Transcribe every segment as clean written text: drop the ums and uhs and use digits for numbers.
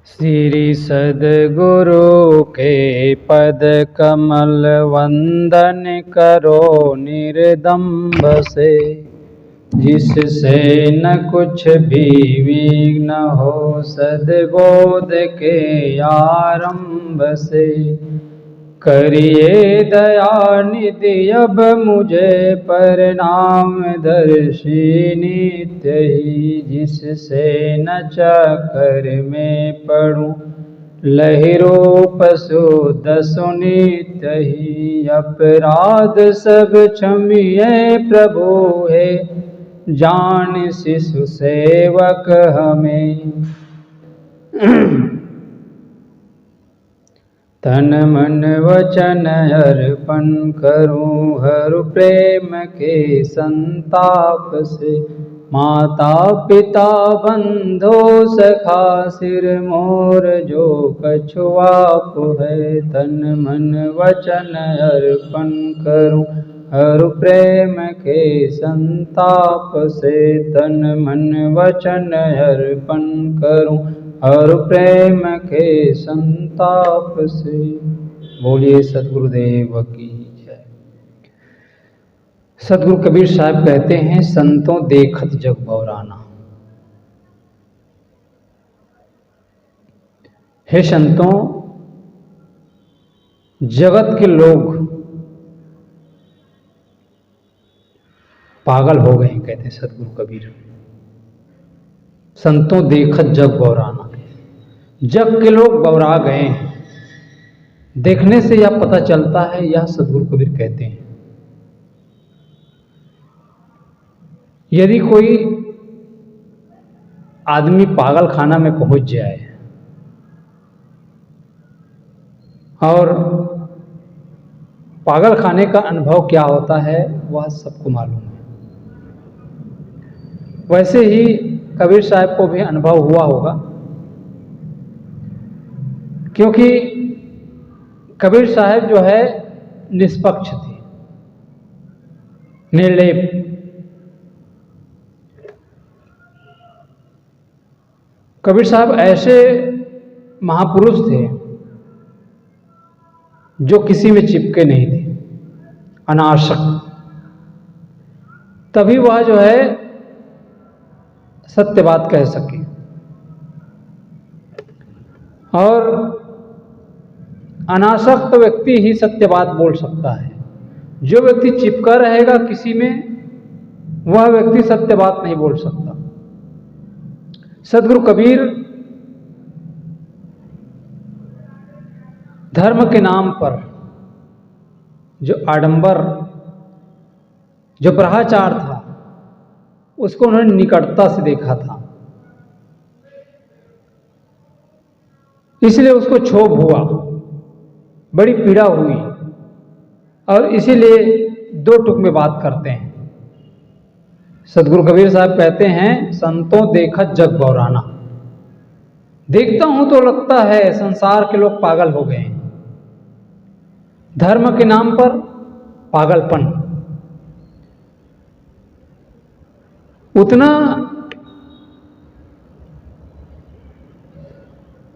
श्री सद्गुरु के पद कमल वंदन करो निर्दम्भ से, जिससे न कुछ भी विघ्न हो सद्बोध के आरंभ से। करिए दया निधि अब मुझे प्रणाम दर्शी नित्य ही, जिससे न चक्कर में पड़ूं लहिरों पशु दसु नित्य ही। अपराध सब क्षमिए प्रभु है, जान शिशु सेवक हमें। तन मन वचन अर्पण करूं हरु प्रेम के संताप से। माता पिता बंधो सखा सिर मोर जो कछु आप है। तन मन वचन अर्पण करूं हरु प्रेम के संताप से। तन मन वचन अर्पण करूं और प्रेम के संताप से। बोलिए सद्गुरुदेव की जय। सद्गुरु कबीर साहब कहते हैं, संतों देखत जग बौराना। हे संतों, जगत के लोग पागल हो गए हैं, कहते हैं सद्गुरु कबीर। संतों देखत जग बौराना, जग के लोग बौरा गए हैं। देखने से यह पता चलता है, यह सद्गुरु कबीर कहते हैं। यदि कोई आदमी पागल खाना में पहुंच जाए और पागल खाने का अनुभव क्या होता है वह सबको मालूम है। वैसे ही कबीर साहब को भी अनुभव हुआ होगा, क्योंकि कबीर साहब जो है निष्पक्ष थे, निर्लेप। कबीर साहब ऐसे महापुरुष थे जो किसी में चिपके नहीं थे, अनासक्त। तभी वह जो है सत्य बात कह सके। और अनासक्त व्यक्ति ही सत्य बात बोल सकता है। जो व्यक्ति चिपका रहेगा किसी में, वह व्यक्ति सत्य बात नहीं बोल सकता। सद्गुरु कबीर धर्म के नाम पर जो आडंबर, जो भ्रष्टाचार था, उसको उन्होंने निकटता से देखा था, इसलिए उसको क्षोभ हुआ, बड़ी पीड़ा हुई। और इसीलिए दो टुक में बात करते हैं। सद्गुरु कबीर साहब कहते हैं, संतों देखत जग बौराना। देखता हूं तो लगता है संसार के लोग पागल हो गए हैं। धर्म के नाम पर पागलपन, उतना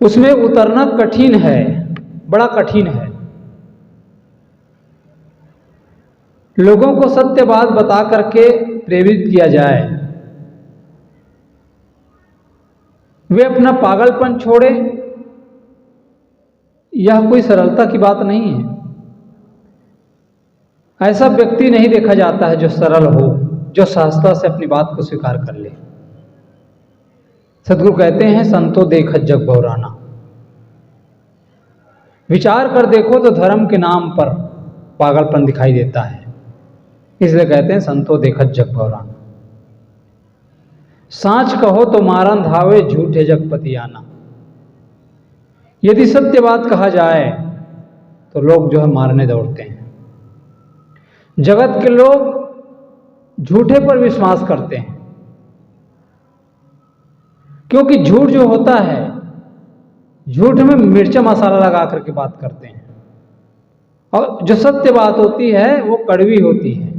उसमें उतरना कठिन है, बड़ा कठिन है। लोगों को सत्य बात बता करके प्रेरित किया जाए, वे अपना पागलपन छोड़े, यह कोई सरलता की बात नहीं है। ऐसा व्यक्ति नहीं देखा जाता है जो सरल हो, जो सहजता से अपनी बात को स्वीकार कर ले। सद्गुरु कहते हैं, संतों देखत जग बौराना। विचार कर देखो तो धर्म के नाम पर पागलपन दिखाई देता है। इसलिए कहते हैं, संतों देखत जग बौराना। साच कहो तो मारन धावे, झूठे जगपति आना। यदि सत्य बात कहा जाए तो लोग जो है मारने दौड़ते हैं। जगत के लोग झूठे पर विश्वास करते हैं, क्योंकि झूठ जो होता है, झूठ में मिर्चा मसाला लगा करके बात करते हैं। और जो सत्य बात होती है वो कड़वी होती है।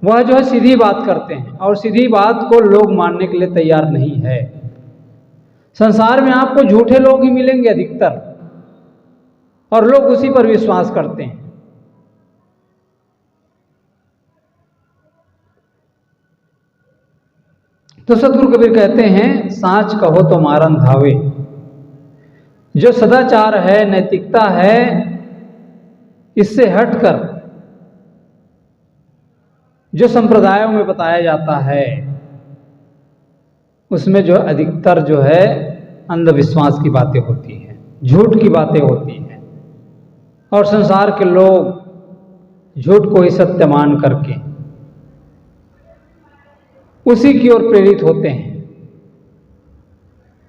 वह जो है सीधी बात करते हैं, और सीधी बात को लोग मानने के लिए तैयार नहीं है। संसार में आपको झूठे लोग ही मिलेंगे अधिकतर, और लोग उसी पर विश्वास करते हैं। तो सदगुरु कबीर कहते हैं, साच कहो तो मारन धावे। जो सदाचार है, नैतिकता है, इससे हटकर जो संप्रदायों में बताया जाता है, उसमें जो अधिकतर जो है अंधविश्वास की बातें होती हैं, झूठ की बातें होती हैं, और संसार के लोग झूठ को ही सत्य मान करके उसी की ओर प्रेरित होते हैं,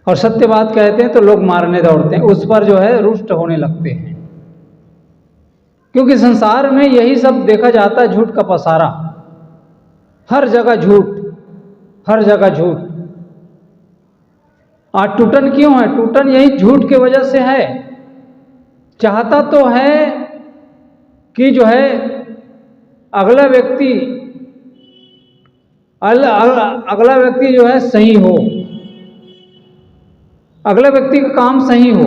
और सत्य बात कहते हैं तो लोग मारने दौड़ते हैं, उस पर जो है रुष्ट होने लगते हैं। क्योंकि संसार में यही सब देखा जाता है, झूठ का पसारा, हर जगह झूठ, हर जगह झूठ। आज टूटन क्यों है? टूटन यही झूठ की वजह से है। चाहता तो है कि जो है अगला व्यक्ति जो है सही हो, अगला व्यक्ति का काम सही हो,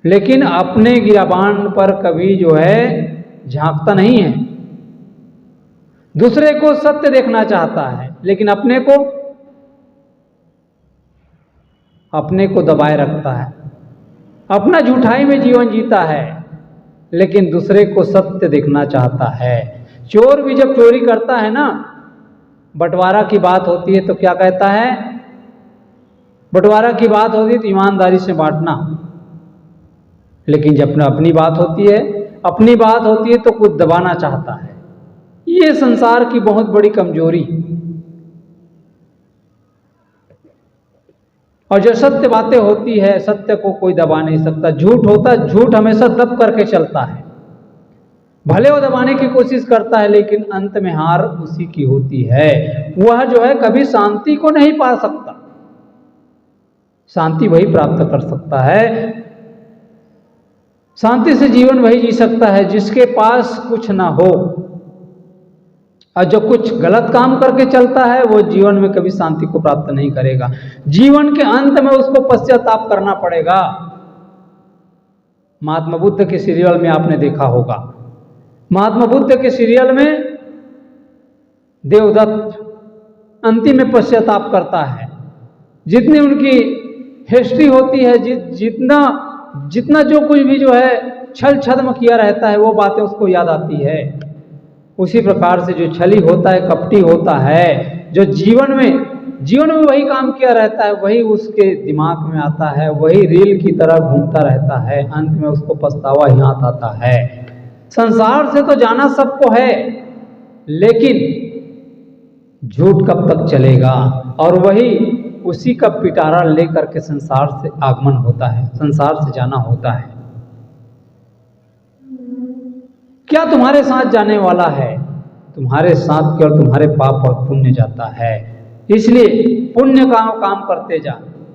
लेकिन अपने गिराबान पर कभी जो है झांकता नहीं है। दूसरे को सत्य देखना चाहता है, लेकिन अपने को दबाए रखता है, अपना झूठाई में जीवन जीता है, लेकिन दूसरे को सत्य देखना चाहता है। चोर भी जब चोरी करता है ना, बंटवारा की बात होती है तो क्या कहता है? बंटवारा की बात होती है तो ईमानदारी से बांटना, लेकिन जब अपनी बात होती है तो कुछ दबाना चाहता है। ये संसार की बहुत बड़ी कमजोरी। और जो सत्य बातें होती है, सत्य को कोई दबा नहीं सकता। झूठ होता है, झूठ हमेशा दब करके चलता है, भले वो दबाने की कोशिश करता है, लेकिन अंत में हार उसी की होती है। वह जो है कभी शांति को नहीं पा सकता। शांति वही प्राप्त कर सकता है, शांति से जीवन वही जी सकता है जिसके पास कुछ ना हो। और जो कुछ गलत काम करके चलता है, वो जीवन में कभी शांति को प्राप्त नहीं करेगा। जीवन के अंत में उसको पश्चाताप करना पड़ेगा। महात्मा बुद्ध के सीरियल में आपने देखा होगा, महात्मा बुद्ध के सीरियल में देवदत्त अंतिम में पश्चाताप करता है। जितनी उनकी हिस्ट्री होती है, जितना जो कुछ भी जो है छल छद्म किया रहता है, वो बातें उसको याद आती है। उसी प्रकार से जो छली होता है, कपटी होता है, जो जीवन में वही काम किया रहता है, वही उसके दिमाग में आता है, वही रील की तरह घूमता रहता है। अंत में उसको पछतावा ही हाथ आता है। संसार से तो जाना सबको है, लेकिन झूठ कब तक चलेगा? और वही उसी का पिटारा लेकर के संसार से आगमन होता है, संसार से जाना होता है। क्या तुम्हारे साथ जाने वाला है? तुम्हारे साथ केवल तुम्हारे पाप और पुण्य जाता है। इसलिए पुण्य का काम करते जा।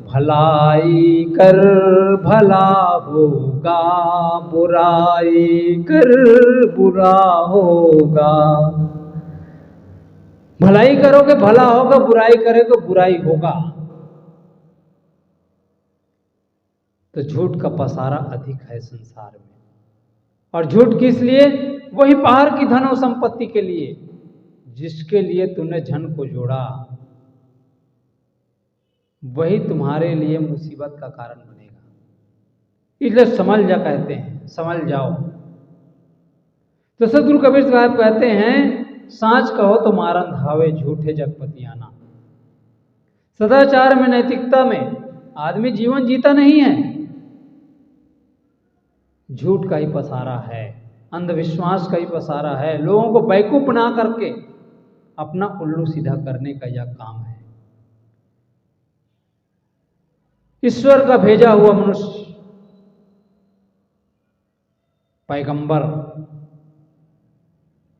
भलाई कर भला होगा, बुराई कर बुरा होगा। भलाई करोगे भला होगा, बुराई करोगे बुराई होगा। तो झूठ का पसारा अधिक है संसार में। और झूठ किस लिए? वही बाहर की धन और संपत्ति के लिए, जिसके लिए तूने धन को जोड़ा, वही तुम्हारे लिए मुसीबत का कारण बनेगा। इसलिए संभल जा कहते हैं, संभल जाओ। तो सदगुरु कबीर साहब कहते हैं, साच कहो तो मारन धावे, झूठे जगपतियाना। सदाचार में, नैतिकता में आदमी जीवन जीता नहीं है, झूठ का ही पसारा है, अंधविश्वास का ही पसारा है। लोगों को बेवकूफ बना करके अपना उल्लू सीधा करने का यह काम है। ईश्वर का भेजा हुआ मनुष्य, पैगंबर,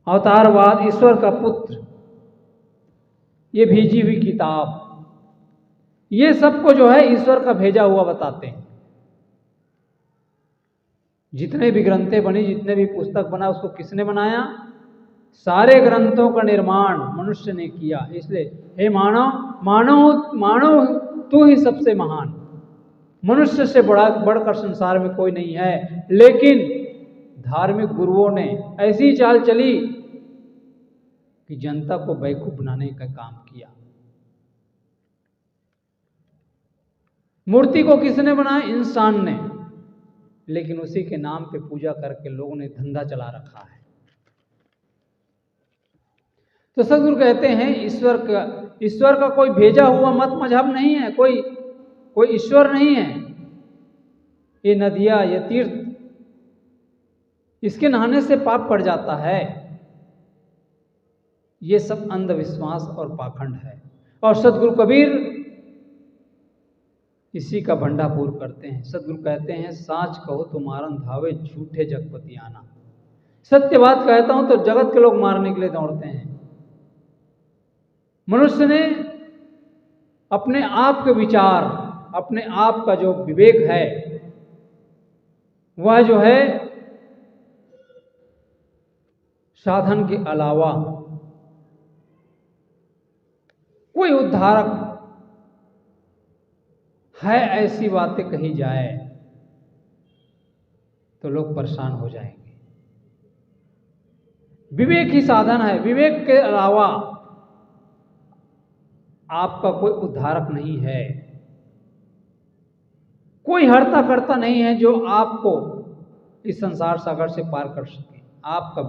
अवतारवाद, ईश्वर का पुत्र, ये भेजी हुई किताब, ये सबको जो है ईश्वर का भेजा हुआ बताते हैं। जितने भी ग्रंथें बनी, जितने भी पुस्तक बना, उसको किसने बनाया? सारे ग्रंथों का निर्माण मनुष्य ने किया। इसलिए हे मानव तू ही सबसे महान, मनुष्य से बढ़कर संसार में कोई नहीं है। लेकिन धार्मिक गुरुओं ने ऐसी चाल चली कि जनता को बेवकूफ बनाने का काम किया। मूर्ति को किसने बनाया? इंसान ने, लेकिन उसी के नाम पे पूजा करके लोगों ने धंधा चला रखा है। तो सदगुरु कहते हैं ईश्वर का कोई भेजा हुआ मत मजहब नहीं है, कोई ईश्वर नहीं है। ये नदियां, ये तीर्थ, इसके नहाने से पाप पड़ जाता है। ये सब अंधविश्वास और पाखंड है। और सदगुरु कबीर इसी का भंडाफोड़ करते हैं। सदगुरु कहते हैं, साच कहो तो मारन धावे, झूठे जगपति आना। सत्य बात कहता हूं तो जगत के लोग मारने के लिए दौड़ते हैं। मनुष्य ने अपने आप के विचार, अपने आप का जो विवेक है, वह जो है साधन के अलावा कोई उद्धारक है, ऐसी बातें कही जाए तो लोग परेशान हो जाएंगे। विवेक ही साधन है। विवेक के अलावा आपका कोई उद्धारक नहीं है, कोई हरता करता नहीं है जो आपको इस संसार सागर से पार कर सके। आपका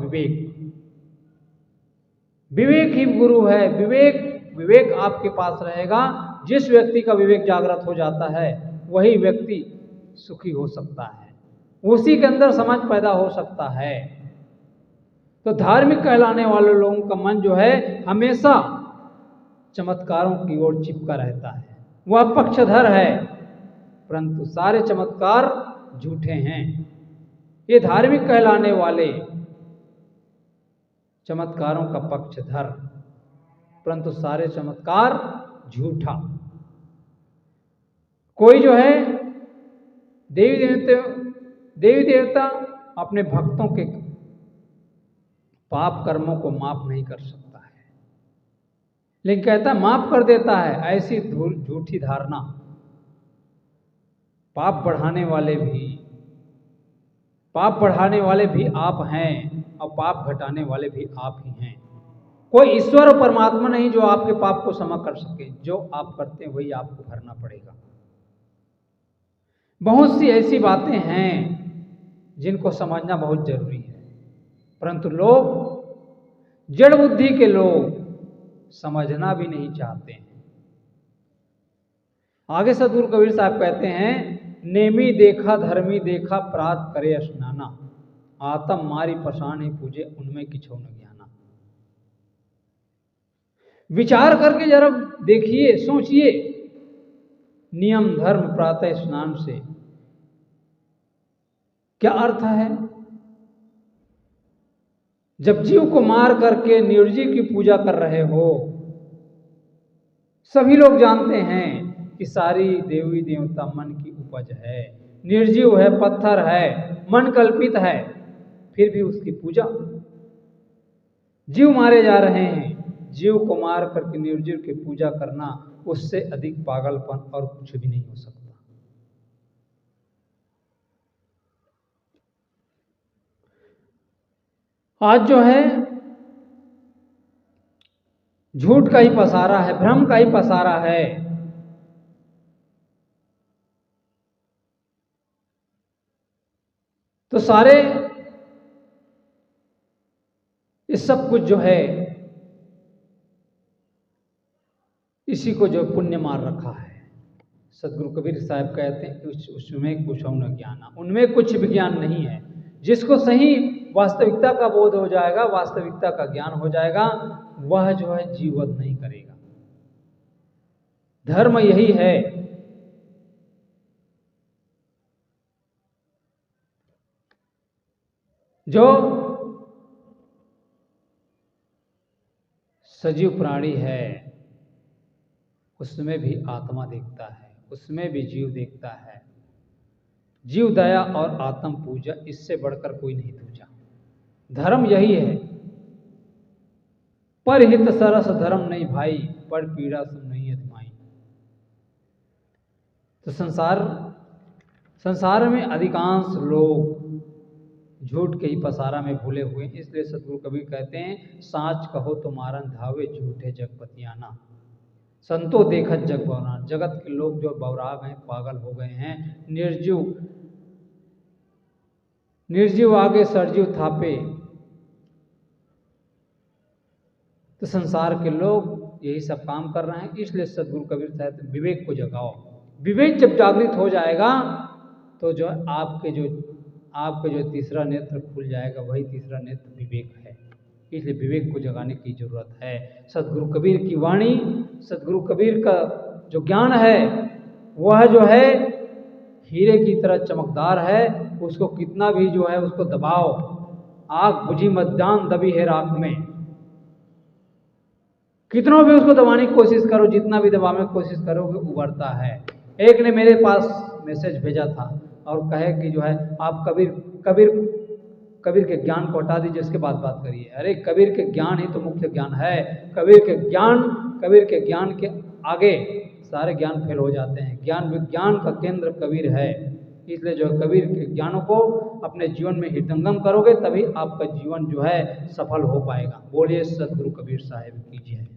विवेक ही गुरु है। विवेक आपके पास रहेगा। जिस व्यक्ति का विवेक जागृत हो जाता है वही व्यक्ति सुखी हो सकता है, उसी के अंदर समझ पैदा हो सकता है। तो धार्मिक कहलाने वाले लोगों का मन जो है हमेशा चमत्कारों की ओर चिपका रहता है। वह पक्षधर है, परंतु सारे चमत्कार झूठे हैं। ये धार्मिक कहलाने वाले चमत्कारों का पक्षधर, परंतु सारे चमत्कार झूठा। कोई जो है देवी देवता अपने भक्तों के पाप कर्मों को माफ नहीं कर सकता है, लेकिन कहता माफ कर देता है। ऐसी झूठी धारणा। पाप बढ़ाने वाले भी आप हैं और पाप घटाने वाले भी आप ही हैं। कोई ईश्वर और परमात्मा नहीं जो आपके पाप को क्षमा कर सके। जो आप करते हैं वही आपको भरना पड़ेगा। बहुत सी ऐसी बातें हैं जिनको समझना बहुत जरूरी है, परंतु लोग, जड़ बुद्धि के लोग, समझना भी नहीं चाहते हैं। आगे सदगुरु कबीर साहब कहते हैं, नेमी देखा धर्मी देखा प्रात करे स्नाना, आतम मारी पसाने पूजे उनमें किछो न ज्ञाना। विचार करके जरा देखिए, सोचिए, नियम धर्म प्रातः स्नान से क्या अर्थ है? जब जीव को मार करके निर्जीव की पूजा कर रहे हो, सभी लोग जानते हैं कि सारी देवी देवता मन की उपज है, निर्जीव है, पत्थर है, मन कल्पित है, फिर भी उसकी पूजा। जीव मारे जा रहे हैं, जीव को मार करके निर्जीव की पूजा करना, उससे अधिक पागलपन और कुछ भी नहीं हो सकता। आज जो है झूठ का ही पसारा है, भ्रम का ही पसारा है। तो सारे ये सब कुछ जो है इसी को जो पुण्य मार रखा है। सदगुरु कबीर साहब कहते हैं कि उसमें कुछ न ज्ञान, उनमें कुछ विज्ञान नहीं है। जिसको सही वास्तविकता का बोध हो जाएगा, वास्तविकता का ज्ञान हो जाएगा, वह जो है जीववध नहीं करेगा। धर्म यही है। जो सजीव प्राणी है उसमें भी आत्मा देखता है, उसमें भी जीव देखता है। जीव दया और आत्म पूजा, इससे बढ़कर कोई नहीं पूजा। धर्म यही है। पर हित सरस धर्म नहीं भाई, पर पीड़ा सुन नहीं अधमाई। तो संसार में अधिकांश लोग झूठ के ही पसारा में भूले हुए हैं। इसलिए सदगुरु कबीर कहते हैं, साच कहो तो मारन धावे, झूठे जगपतियाना। संतो देखत जग बौरा। जगत के लोग जो बौरा गए, पागल हो गए हैं, निर्जीव आगे सरजीव थापे। तो संसार के लोग यही सब काम कर रहे हैं। इसलिए सदगुरु कबीर साहब विवेक को जगाओ। विवेक जब जागृत हो जाएगा तो जो आपके जो तीसरा नेत्र खुल जाएगा, वही तीसरा नेत्र विवेक है। इसलिए विवेक को जगाने की जरूरत है। सदगुरु कबीर की वाणी, सदगुरु कबीर का जो ज्ञान है, वह जो है हीरे की तरह चमकदार है। उसको कितना भी जो है उसको दबाओ, आग बुझी मध्यान दबी है राख में। कितनों भी उसको दबाने की कोशिश करो, जितना भी दबाने की कोशिश करोगे, उभरता है। एक ने मेरे पास मैसेज भेजा था और कहे कि जो है आप कबीर के ज्ञान को हटा दीजिए, उसके बाद बात करिए। अरे कबीर के ज्ञान ही तो मुख्य ज्ञान है। कबीर के ज्ञान के आगे सारे ज्ञान फेल हो जाते हैं। ज्ञान विज्ञान का केंद्र कबीर है। इसलिए जो कबीर के ज्ञानों को अपने जीवन में हृदयंगम करोगे, तभी आपका जीवन जो है सफल हो पाएगा। बोलिए सदगुरु कबीर साहिब की जय।